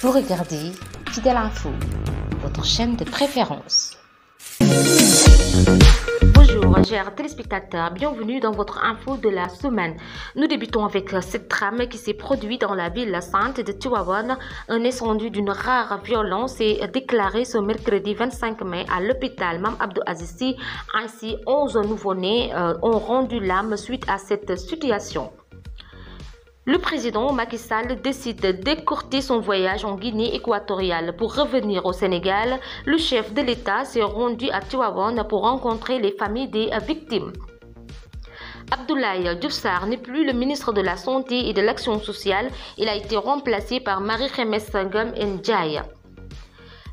Vous regardez Fidèle Info, votre chaîne de préférence. Bonjour chers téléspectateurs, bienvenue dans votre info de la semaine. Nous débutons avec cette drame qui s'est produite dans la ville sainte de Tivaouane. Un incendie d'une rare violence est déclaré ce mercredi 25 mai à l'hôpital Mame Abdou Aziz Sy. Ainsi, 11 nouveau-nés ont rendu l'âme suite à cette situation. Le président Macky Sall décide d'écourter son voyage en Guinée équatoriale pour revenir au Sénégal. Le chef de l'État s'est rendu à Tivaouane pour rencontrer les familles des victimes. Abdoulaye Diouf Sarr n'est plus le ministre de la Santé et de l'Action sociale. Il a été remplacé par Marie-Khemesse Ngom Ndiaye.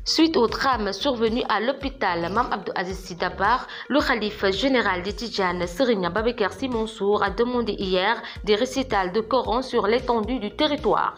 Suite au drame survenu à l'hôpital Mame Abdou Aziz Sy Dabakh, le khalife général des Tidjanes, Serigne Babacar Sy Mansour, a demandé hier des récitals de Coran sur l'étendue du territoire.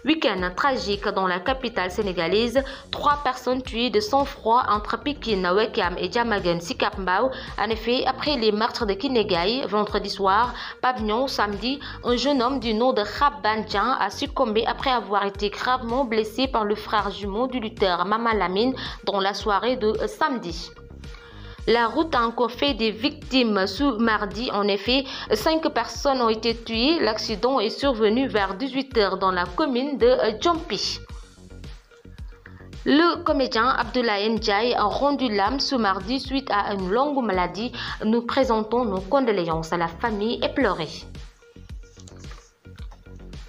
Week-end tragique dans la capitale sénégalaise, 3 personnes tuées de sang-froid entre Pikine, Ouakam et Diamaguène Sicap Mbao. En effet, après les meurtres de Kiné vendredi soir, Pavillon samedi, un jeune homme du nom de Khaban Dian a succombé après avoir été gravement blessé par le frère jumeau du lutteur Mama Lamine dans la soirée de samedi. La route a encore fait des victimes ce mardi. En effet, 5 personnes ont été tuées. L'accident est survenu vers 18 h dans la commune de Djompi. Le comédien Abdoulaye Ndiaye a rendu l'âme ce mardi suite à une longue maladie. Nous présentons nos condoléances à la famille éplorée.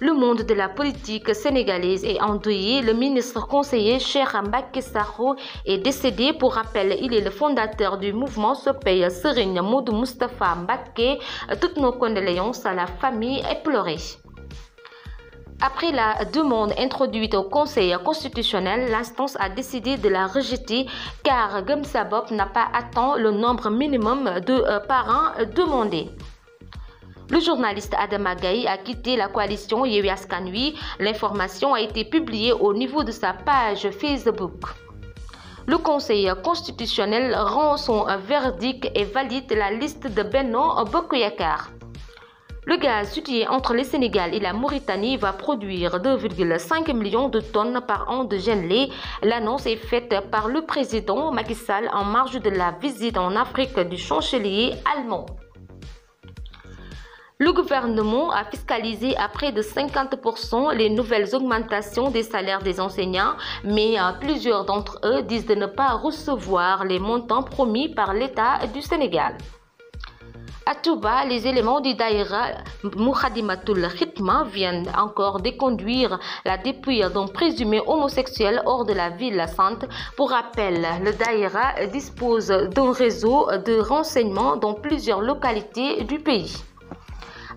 Le monde de la politique sénégalaise est endeuillé. Le ministre conseiller Cheikh Mbacké Sakho est décédé. Pour rappel, il est le fondateur du mouvement Soppey Serigne Modou Moustapha Mbacké. Toutes nos condoléances à la famille éplorée. Après la demande introduite au Conseil constitutionnel, l'instance a décidé de la rejeter car Gëm Sa Bopp n'a pas atteint le nombre minimum de parrains demandés. Le journaliste Adama Gaye a quitté la coalition Yewwi Askan Wi. L'information a été publiée au niveau de sa page Facebook. Le Conseil constitutionnel rend son verdict et valide la liste de Benno Bokk Yakaar. Le gaz situé entre le Sénégal et la Mauritanie va produire 2,5 millions de tonnes par an de GNL. L'annonce est faite par le président Macky Sall en marge de la visite en Afrique du chancelier allemand. Le gouvernement a fiscalisé à près de 50% les nouvelles augmentations des salaires des enseignants, mais plusieurs d'entre eux disent de ne pas recevoir les montants promis par l'État du Sénégal. À Touba, les éléments du Daïra Moukhaddamatoul Khidma viennent encore déconduire la dépouille d'un présumé homosexuel hors de la ville sainte. Pour rappel, le Daïra dispose d'un réseau de renseignement dans plusieurs localités du pays.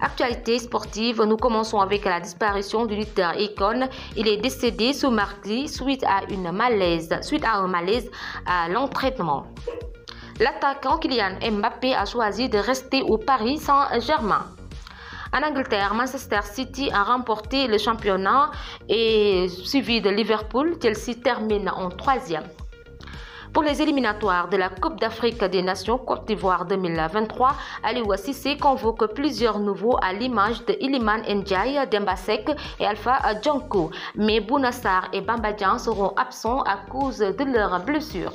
Actualité sportive, nous commençons avec la disparition du lutteur Akon. Il est décédé ce mardi suite à un malaise à l'entraînement. L'attaquant Kylian Mbappé a choisi de rester au Paris Saint-Germain. En Angleterre, Manchester City a remporté le championnat et suivi de Liverpool. Chelsea termine en 3e. Pour les éliminatoires de la Coupe d'Afrique des Nations Côte d'Ivoire 2023, Aliou Cissé convoque plusieurs nouveaux à l'image de Iliman Ndiaye, Demba Seck et Alpha Djankou. Mais Bouna Sarr et Bamba Dieng seront absents à cause de leurs blessures.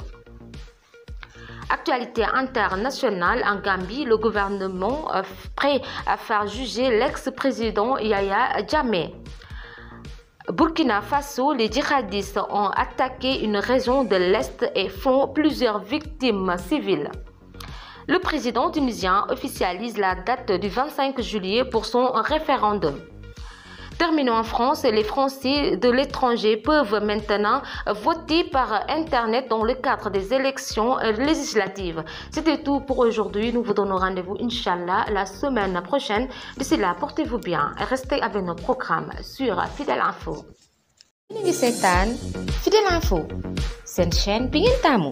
Actualité internationale en Gambie, le gouvernement prêt à faire juger l'ex-président Yaya Jammeh. Burkina Faso, les djihadistes ont attaqué une région de l'Est et font plusieurs victimes civiles. Le président tunisien officialise la date du 25 juillet pour son référendum. Terminons en France, les Français de l'étranger peuvent maintenant voter par Internet dans le cadre des élections législatives. C'était tout pour aujourd'hui. Nous vous donnons rendez-vous, Inch'Allah, la semaine prochaine. D'ici là, portez-vous bien et restez avec nos programmes sur Fidèle Info. Fidèle Info, c'est une chaîne bien tamu.